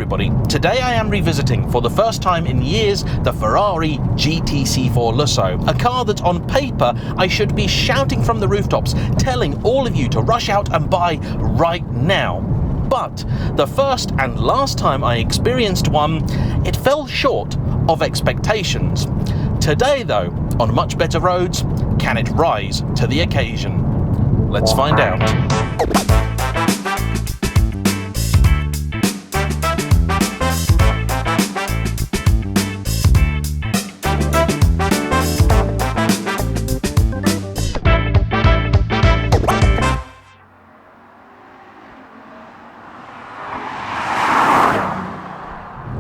everybody, today I am revisiting for the first time in years the Ferrari GTC4Lusso, a car that on paper I should be shouting from the rooftops, telling all of you to rush out and buy right now. But the first and last time I experienced one, it fell short of expectations. Today though, on much better roads, can it rise to the occasion? Let's find out.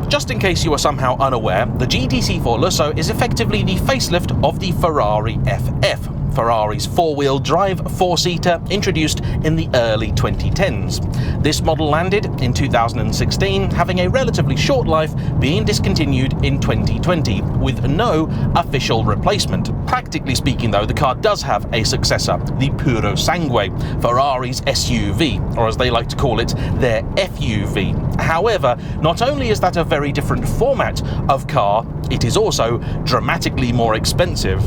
Just in case you are somehow unaware, the GTC4Lusso is effectively the facelift of the Ferrari FF, Ferrari's four-wheel drive four-seater introduced in the early 2010s. This model landed in 2016, having a relatively short life, being discontinued in 2020 with no official replacement. Practically speaking though, the car does have a successor, the Puro Sangue, Ferrari's SUV, or as they like to call it, their FUV. However, not only is that a very different format of car, it is also dramatically more expensive.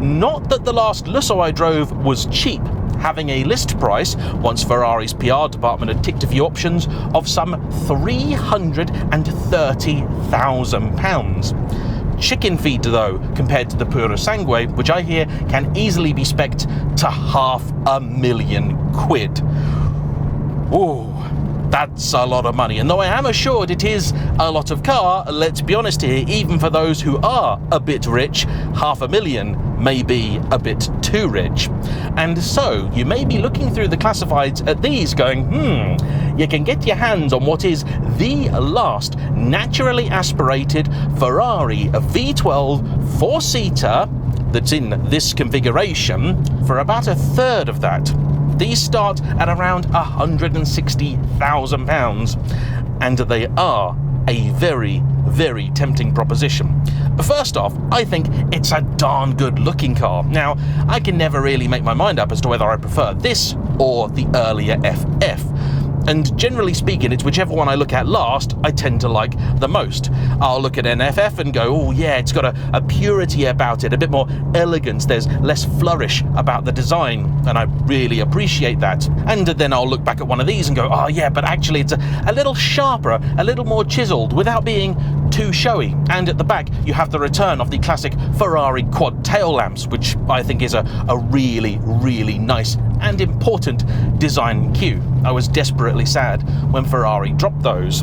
Not that the last Lusso I drove was cheap, having a list price, once Ferrari's PR department had ticked a few options, of some £330,000. Chicken feed though, compared to the Puro Sangue, which I hear can easily be spec'd to £500,000. Ooh. That's a lot of money, and though I am assured it is a lot of car, let's be honest here, even for those who are a bit rich, £500,000 may be a bit too rich. And so, you may be looking through the classifieds at these going, you can get your hands on what is the last naturally aspirated Ferrari V12 four-seater that's in this configuration for about a third of that. These start at around £160,000, and they are a very, very tempting proposition. First off, I think it's a darn good looking car. Now, I can never really make my mind up as to whether I prefer this or the earlier FF. And generally speaking, it's whichever one I look at last, I tend to like the most. I'll look at an FF and go, oh yeah, it's got a purity about it, a bit more elegance, there's less flourish about the design, and I really appreciate that. And then I'll look back at one of these and go, oh yeah, but actually it's a little sharper, a little more chiseled, without being too showy. And at the back, you have the return of the classic Ferrari quad tail lamps, which I think is a really, really nice and important design cue. I was desperately sad when Ferrari dropped those.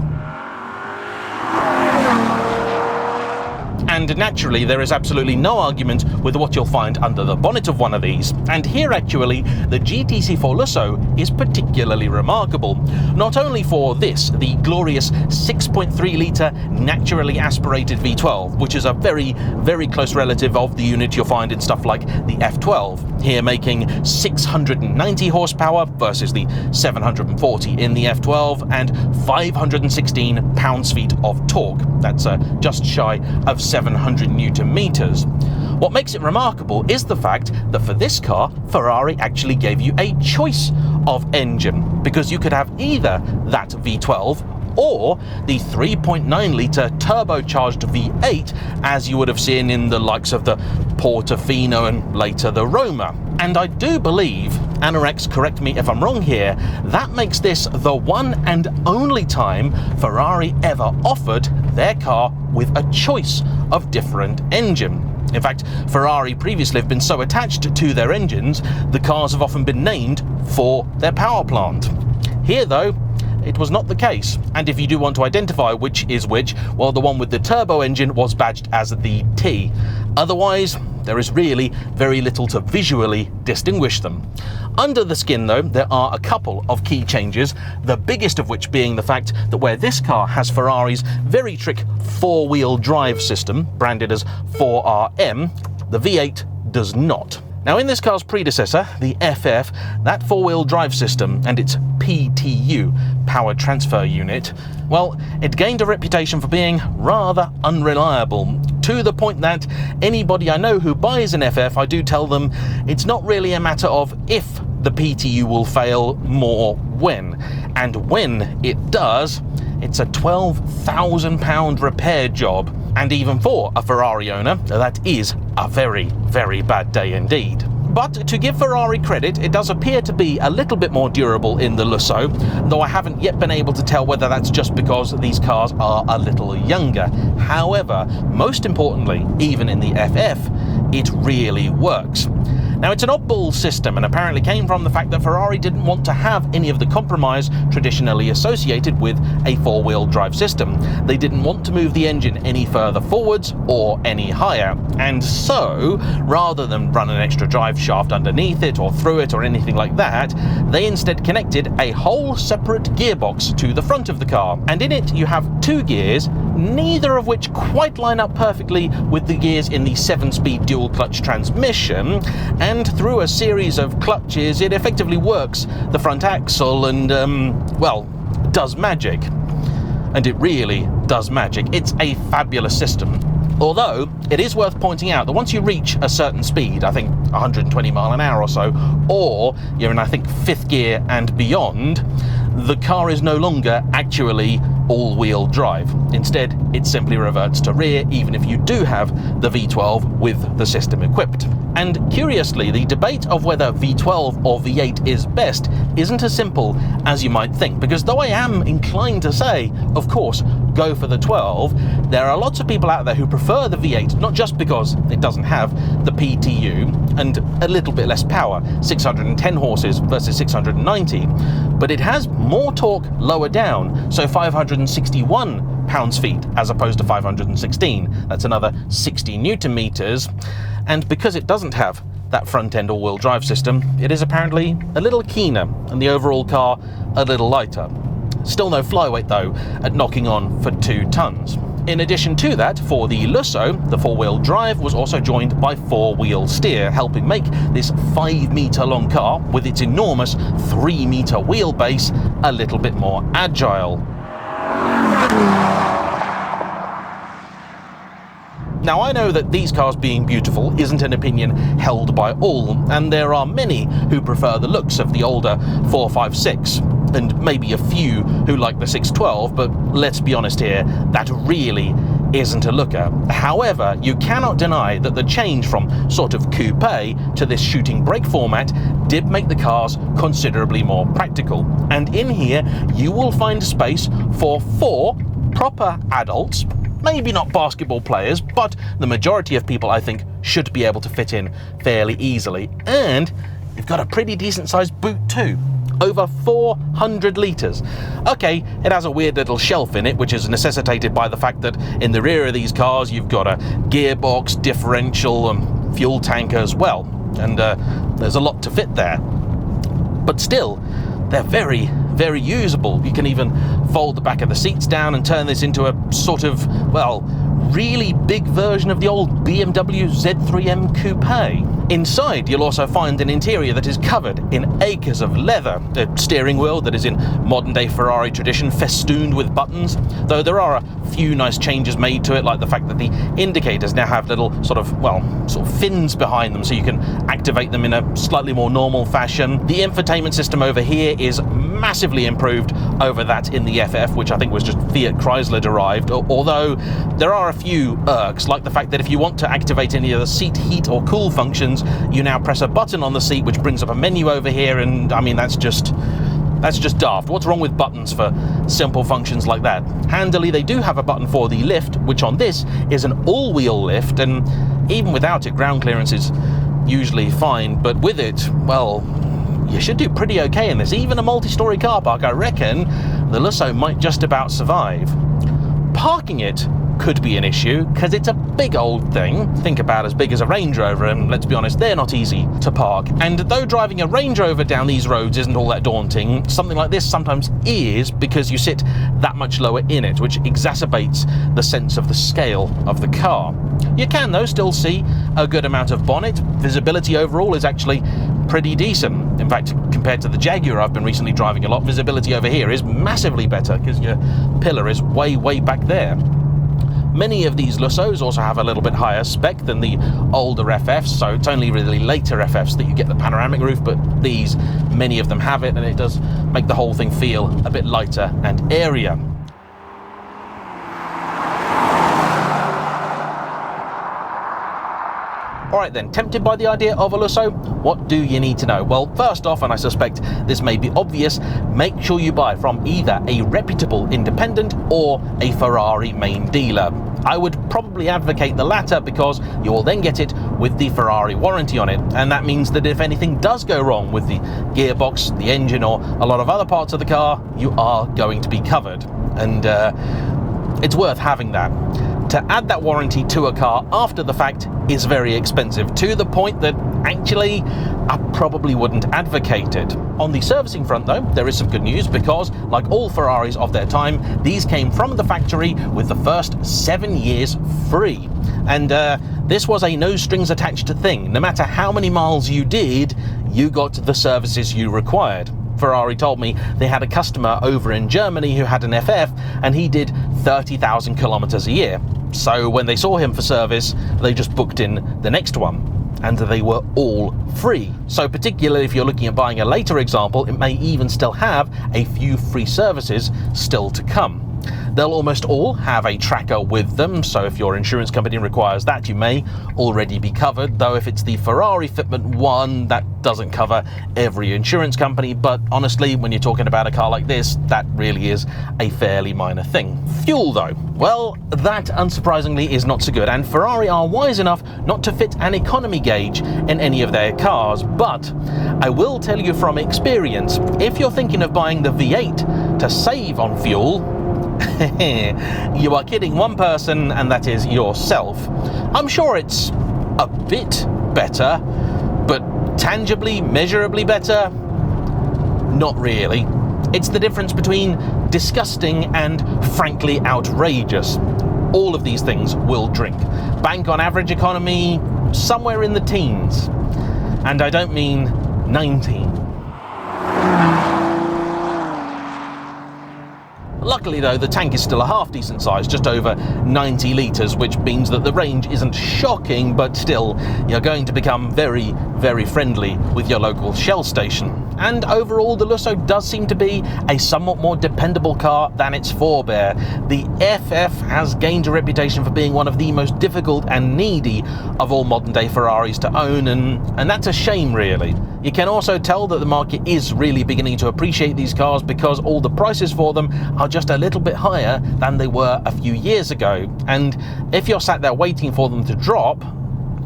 And naturally, there is absolutely no argument with what you'll find under the bonnet of one of these. And here actually, the GTC4Lusso is particularly remarkable. Not only for this, the glorious 6.3 litre naturally aspirated V12, which is a very, very close relative of the unit you'll find in stuff like the F12, here making 690 horsepower versus the 740 in the F12 and 516 pounds-feet of torque. That's just shy of 700 Newton meters. What makes it remarkable is the fact that for this car, Ferrari actually gave you a choice of engine, because you could have either that V12 or the 3.9 litre turbocharged V8, as you would have seen in the likes of the Portofino and later the Roma. And I do believe, Anorex, correct me if I'm wrong here, that makes this the one and only time Ferrari ever offered their car with a choice of different engine. In fact, Ferrari previously have been so attached to their engines, the cars have often been named for their power plant. Here though, it was not the case, and if you do want to identify which is which, well, the one with the turbo engine was badged as the T. Otherwise, there is really very little to visually distinguish them. Under the skin though, there are a couple of key changes, the biggest of which being the fact that where this car has Ferrari's very trick four-wheel drive system, branded as 4RM, the V8 does not. Now in this car's predecessor, the FF, that four-wheel drive system and its PTU, power transfer unit, well, it gained a reputation for being rather unreliable, to the point that anybody I know who buys an FF, I do tell them it's not really a matter of if the PTU will fail, more when. And when it does, it's a £12,000 repair job. And even for a Ferrari owner, that is a very, very bad day indeed. But to give Ferrari credit, it does appear to be a little bit more durable in the Lusso, though I haven't yet been able to tell whether that's just because these cars are a little younger. However, most importantly, even in the FF, it really works. Now, it's an oddball system and apparently came from the fact that Ferrari didn't want to have any of the compromise traditionally associated with a four-wheel drive system. They didn't want to move the engine any further forwards or any higher, and so, rather than run an extra drive shaft underneath it or through it or anything like that, they instead connected a whole separate gearbox to the front of the car. And in it you have two gears, neither of which quite line up perfectly with the gears in the 7-speed dual clutch transmission, and through a series of clutches it effectively works the front axle and, well, does magic. And it really does magic. It's a fabulous system. Although, it is worth pointing out that once you reach a certain speed, I think 120 mile an hour or so, or you're in, I think, 5th gear and beyond, the car is no longer actually all-wheel drive. Instead, it simply reverts to rear, even if you do have the V12 with the system equipped. And curiously, the debate of whether V12 or V8 is best isn't as simple as you might think, because though I am inclined to say, of course, go for the 12, there are lots of people out there who prefer the V8, not just because it doesn't have the PTU and a little bit less power, 610 horses versus 690, but it has more torque lower down, so 561 pounds-feet as opposed to 516. That's another 60 newton meters. And because it doesn't have that front-end all-wheel drive system, it is apparently a little keener and the overall car a little lighter. Still no flyweight though, at knocking on for 2 tons. In addition to that, for the Lusso, the 4-wheel drive was also joined by 4-wheel steer, helping make this 5-meter long car with its enormous 3-meter wheelbase a little bit more agile. Now, I know that these cars being beautiful isn't an opinion held by all, and there are many who prefer the looks of the older 456, and maybe a few who like the 612, but let's be honest here, that really isn't a looker. However, you cannot deny that the change from sort of coupe to this shooting brake format did make the cars considerably more practical. And in here, you will find space for 4 proper adults, maybe not basketball players, but the majority of people I think should be able to fit in fairly easily. And you've got a pretty decent sized boot too. Over 400 litres. Okay, it has a weird little shelf in it, which is necessitated by the fact that in the rear of these cars you've got a gearbox, differential and fuel tank as well. And there's a lot to fit there. But still, they're very, very usable. You can even fold the back of the seats down and turn this into a sort of, well, really big version of the old BMW Z3M Coupe. Inside, you'll also find an interior that is covered in acres of leather, a steering wheel that is in modern-day Ferrari tradition, festooned with buttons, though there are a few nice changes made to it, like the fact that the indicators now have little sort of fins behind them, so you can activate them in a slightly more normal fashion. The infotainment system over here is massively improved over that in the FF, which I think was just Fiat Chrysler derived, although there are a few irks, like the fact that if you want to activate any of the seat heat or cool functions, you now press a button on the seat which brings up a menu over here, and I mean that's just daft. What's wrong with buttons for simple functions like that? Handily, they do have a button for the lift, which on this is an all-wheel lift, and even without it, ground clearance is usually fine, but with it, well, you should do pretty okay in this. Even a multi-story car park, I reckon the Lusso might just about survive. Parking it could be an issue, because it's a big old thing. Think about as big as a Range Rover, and let's be honest, they're not easy to park. And though driving a Range Rover down these roads isn't all that daunting, something like this sometimes is, because you sit that much lower in it, which exacerbates the sense of the scale of the car. You can, though, still see a good amount of bonnet. Visibility overall is actually pretty decent. In fact, compared to the Jaguar I've been recently driving a lot, visibility over here is massively better, because your pillar is way, way back there. Many of these Lussos also have a little bit higher spec than the older FFs, so it's only really later FFs that you get the panoramic roof, but these, many of them have it, and it does make the whole thing feel a bit lighter and airier. Alright then, tempted by the idea of a Lusso? What do you need to know? Well, first off, and I suspect this may be obvious, make sure you buy from either a reputable independent or a Ferrari main dealer. I would probably advocate the latter because you will then get it with the Ferrari warranty on it, and that means that if anything does go wrong with the gearbox, the engine, or a lot of other parts of the car, you are going to be covered, and it's worth having that. To add that warranty to a car after the fact is very expensive, to the point that actually I probably wouldn't advocate it. On the servicing front though, there is some good news because, like all Ferraris of their time, these came from the factory with the first 7 years free. And this was a no strings attached thing. No matter how many miles you did, you got the services you required. Ferrari told me they had a customer over in Germany who had an FF and he did 30,000 kilometers a year. So when they saw him for service, they just booked in the next one, and they were all free. So particularly if you're looking at buying a later example, it may even still have a few free services still to come. They'll almost all have a tracker with them, so if your insurance company requires that, you may already be covered, though if it's the Ferrari Fitment 1, that doesn't cover every insurance company, but honestly, when you're talking about a car like this, that really is a fairly minor thing. Fuel though, well, that unsurprisingly is not so good, and Ferrari are wise enough not to fit an economy gauge in any of their cars, but I will tell you from experience, if you're thinking of buying the V8 to save on fuel, you are kidding one person, and that is yourself. I'm sure it's a bit better, but tangibly, measurably better? Not really. It's the difference between disgusting and frankly outrageous. All of these things will drink. Bank on average economy somewhere in the teens. And I don't mean 19. Luckily though, the tank is still a half decent size, just over 90 litres, which means that the range isn't shocking, but still, you're going to become very, very friendly with your local Shell station. And overall, the Lusso does seem to be a somewhat more dependable car than its forebear. The FF has gained a reputation for being one of the most difficult and needy of all modern day Ferraris to own, and that's a shame really. You can also tell that the market is really beginning to appreciate these cars because all the prices for them are just a little bit higher than they were a few years ago. And if you're sat there waiting for them to drop,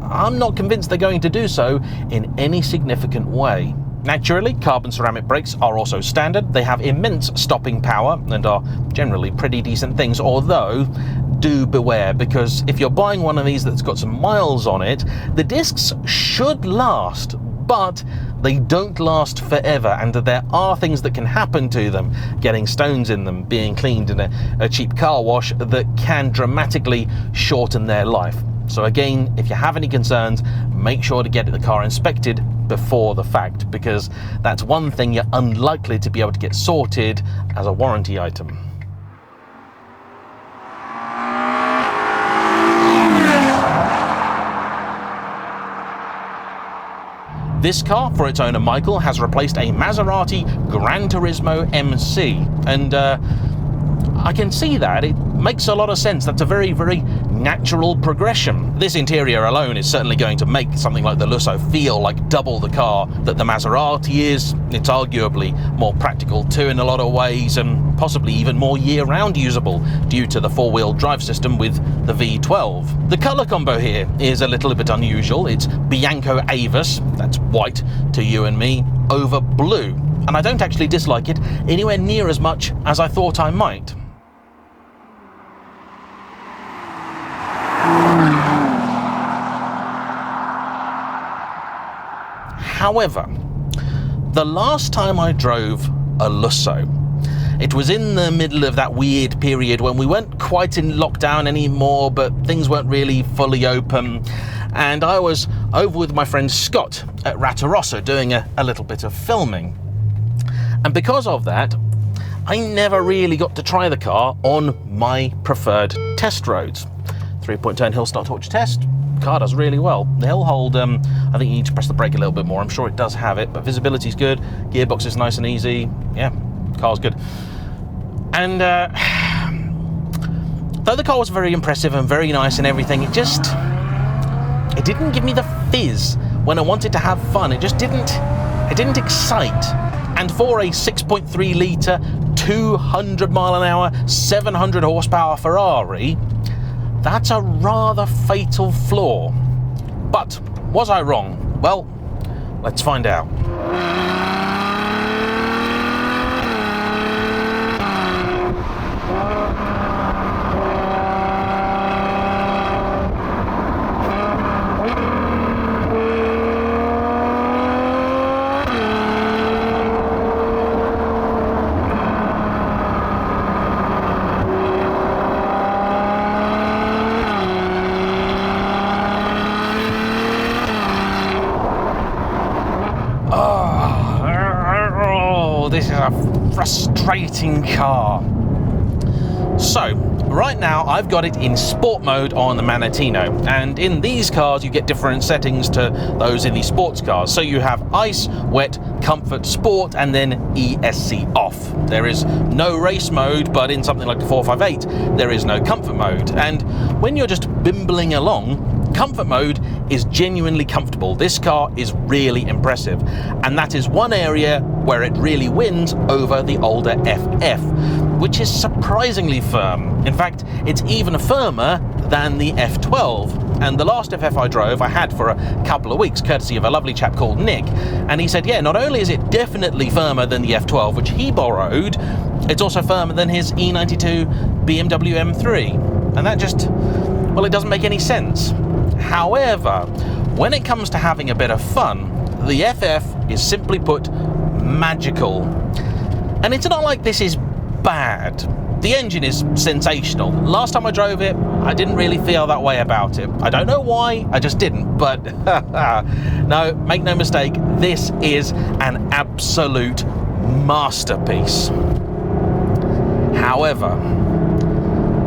I'm not convinced they're going to do so in any significant way. Naturally, carbon ceramic brakes are also standard. They have immense stopping power and are generally pretty decent things, although do beware, because if you're buying one of these that's got some miles on it, the discs should last, but they don't last forever, and there are things that can happen to them, getting stones in them, being cleaned in a cheap car wash, that can dramatically shorten their life. So again, if you have any concerns, make sure to get the car inspected before the fact, because that's one thing you're unlikely to be able to get sorted as a warranty item. This car, for its owner Michael, has replaced a Maserati Gran Turismo MC, and I can see that. It makes a lot of sense. That's a very, very natural progression. This interior alone is certainly going to make something like the Lusso feel like double the car that the Maserati is. It's arguably more practical too in a lot of ways, and possibly even more year-round usable due to the four-wheel drive system with the V12. The colour combo here is a little bit unusual. It's Bianco Avis, that's white to you and me, over blue. And I don't actually dislike it anywhere near as much as I thought I might. However, the last time I drove a Lusso, it was in the middle of that weird period when we weren't quite in lockdown anymore, but things weren't really fully open, and I was over with my friend Scott at Rattarossa doing a little bit of filming. And because of that, I never really got to try the car on my preferred test roads. 3-point turn hill start torch test. Car does really well. The hill hold, I think you need to press the brake a little bit more. I'm sure it does have it, but visibility's good. Gearbox is nice and easy. Yeah, car's good. And though the car was very impressive and very nice and everything, it didn't give me the fizz when I wanted to have fun. It just didn't excite. And for a 6.3 litre, 200 mile an hour, 700 horsepower Ferrari, that's a rather fatal flaw. But was I wrong? Well, let's find out. This is a frustrating car. So, right now I've got it in sport mode on the Manatino, and in these cars you get different settings to those in the sports cars. So you have ice, wet, comfort, sport, and then ESC off. There is no race mode, but in something like the 458 there is no comfort mode. And when you're just bimbling along, comfort mode is genuinely comfortable. This car is really impressive, and that is one area where it really wins over the older FF, which is surprisingly firm. In fact, it's even firmer than the F12. And the last FF I drove I had for a couple of weeks, courtesy of a lovely chap called Nick, and he said, yeah, not only is it definitely firmer than the F12, which he borrowed, it's also firmer than his E92 BMW M3. And that just, well, it doesn't make any sense. However, when it comes to having a bit of fun, the FF is simply put magical. And it's not like this is bad. The engine is sensational. Last time I drove it, I didn't really feel that way about it. I don't know why, I just didn't, but no, make no mistake, this is an absolute masterpiece. However,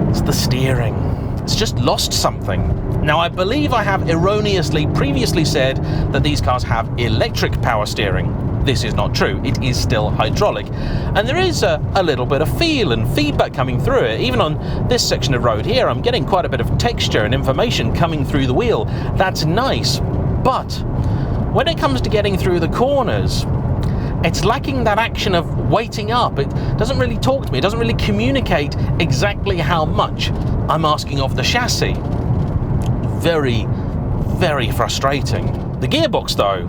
it's the steering. It's just lost something. Now, I believe I have erroneously previously said that these cars have electric power steering. This is not true. It is still hydraulic. And there is a little bit of feel and feedback coming through it. Even on this section of road here, I'm getting quite a bit of texture and information coming through the wheel. That's nice. But when it comes to getting through the corners, it's lacking that action of waiting up. It doesn't really talk to me. It doesn't really communicate exactly how much I'm asking of the chassis. Very, very frustrating. The gearbox though,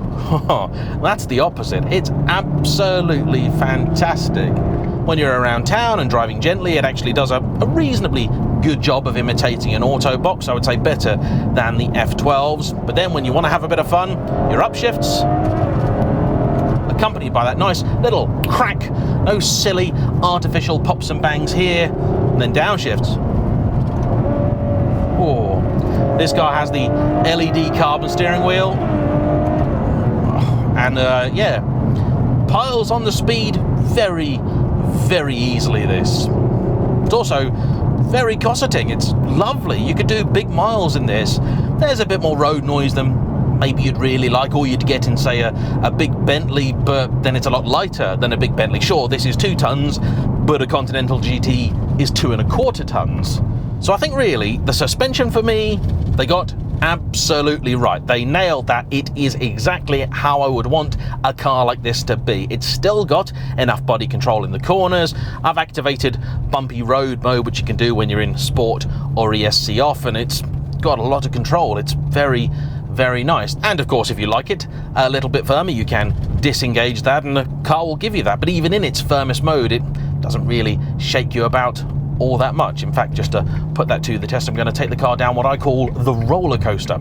that's the opposite. It's absolutely fantastic. When you're around town and driving gently, it actually does a reasonably good job of imitating an auto box. I would say better than the F12s. But then when you want to have a bit of fun, your upshifts, accompanied by that nice little crack, no silly artificial pops and bangs here, and then downshifts. Oh, this car has the LED carbon steering wheel, and yeah, piles on the speed very, very easily. This, it's also very cosseting. It's lovely. You could do big miles in this. There's a bit more road noise than maybe you'd really like, or you'd get in, say, a big Bentley, but then it's a lot lighter than a big Bentley. Sure, this is 2 tons, but a Continental GT is 2.25 tons. So I think really the suspension for me, they got absolutely right. They nailed that. It is exactly how I would want a car like this to be. It's still got enough body control in the corners. I've activated bumpy road mode, which you can do when you're in sport or ESC off, and it's got a lot of control. It's very, very nice. And of course, if you like it a little bit firmer, you can disengage that and the car will give you that. But even in its firmest mode, it doesn't really shake you about all that much. In fact, just to put that to the test, I'm going to take the car down what I call the roller coaster,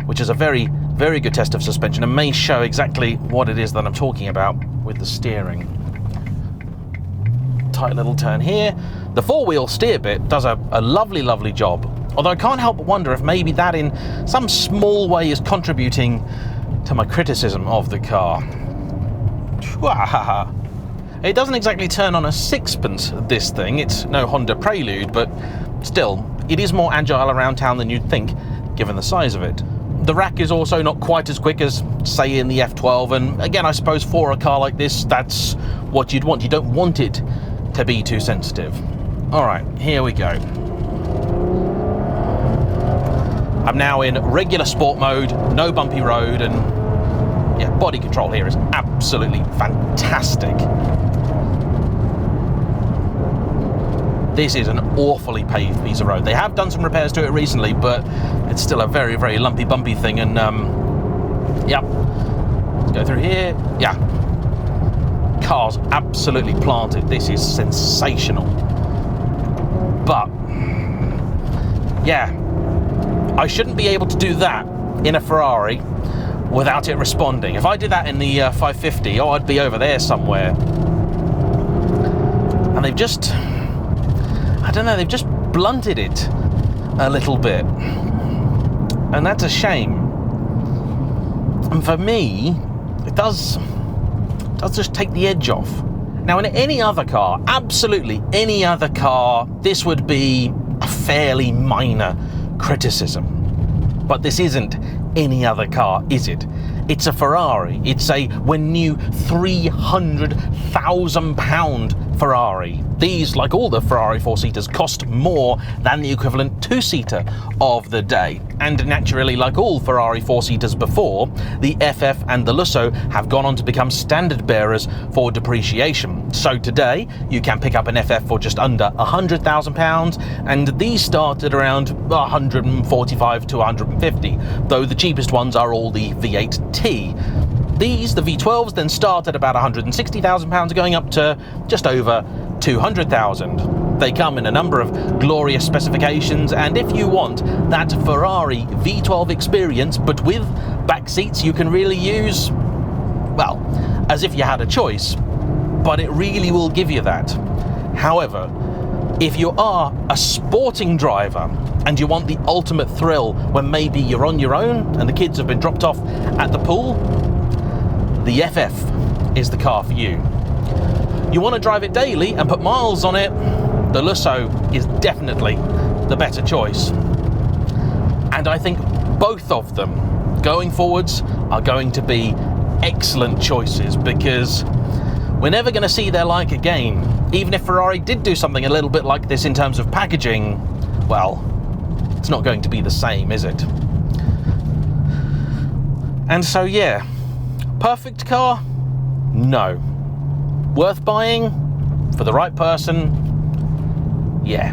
which is a very, very good test of suspension and may show exactly what it is that I'm talking about with the steering. Tight little turn here. The 4-wheel steer bit does a lovely, lovely job, although I can't help but wonder if maybe that in some small way is contributing to my criticism of the car. It doesn't exactly turn on a sixpence, this thing. It's no Honda Prelude, but still, it is more agile around town than you'd think, given the size of it. The rack is also not quite as quick as, say, in the F12, and again, I suppose for a car like this, that's what you'd want. You don't want it to be too sensitive. All right, here we go. I'm now in regular sport mode, no bumpy road, and yeah, body control here is absolutely fantastic. This is an awfully paved piece of road. They have done some repairs to it recently, but it's still a very, very lumpy, bumpy thing. And yeah, let's go through here. Yeah, cars absolutely planted. This is sensational. But yeah, I shouldn't be able to do that in a Ferrari without it responding. If I did that in the 550, oh, I'd be over there somewhere. And they've just, I don't know, they've just blunted it a little bit. And that's a shame. And for me, it does just take the edge off. Now, in any other car, absolutely any other car, this would be a fairly minor criticism. But this isn't any other car, is it? It's a Ferrari. It's a when new £300,000 Ferrari. These, like all the Ferrari 4-seaters, cost more than the equivalent 2-seater of the day. And naturally, like all Ferrari 4-seaters before, the FF and the Lusso have gone on to become standard bearers for depreciation. So today, you can pick up an FF for just under £100,000, and these start at around 145 to 150, though the cheapest ones are all the V8T. These, the V12s, then start at about £160,000, going up to just over 200,000. They come in a number of glorious specifications, and if you want that Ferrari V12 experience, but with back seats you can really use, well, as if you had a choice, but it really will give you that. However, if you are a sporting driver and you want the ultimate thrill when maybe you're on your own and the kids have been dropped off at the pool, the FF is the car for you. You want to drive it daily and put miles on it, the Lusso is definitely the better choice. And I think both of them going forwards are going to be excellent choices, because we're never going to see their like again. Even if Ferrari did do something a little bit like this in terms of packaging, well, it's not going to be the same, is it? And so yeah, perfect car? No. Worth buying? For the right person? Yeah.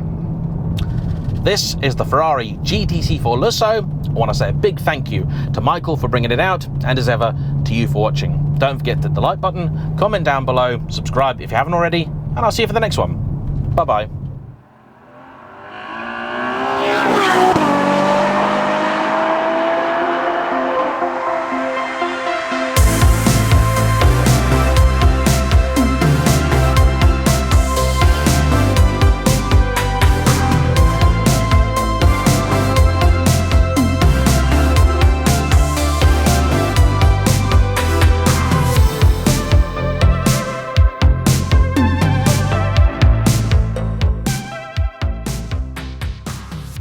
This is the Ferrari GTC4Lusso. I want to say a big thank you to Michael for bringing it out, and as ever, to you for watching. Don't forget to hit the like button, comment down below, subscribe if you haven't already, and I'll see you for the next one. Bye-bye.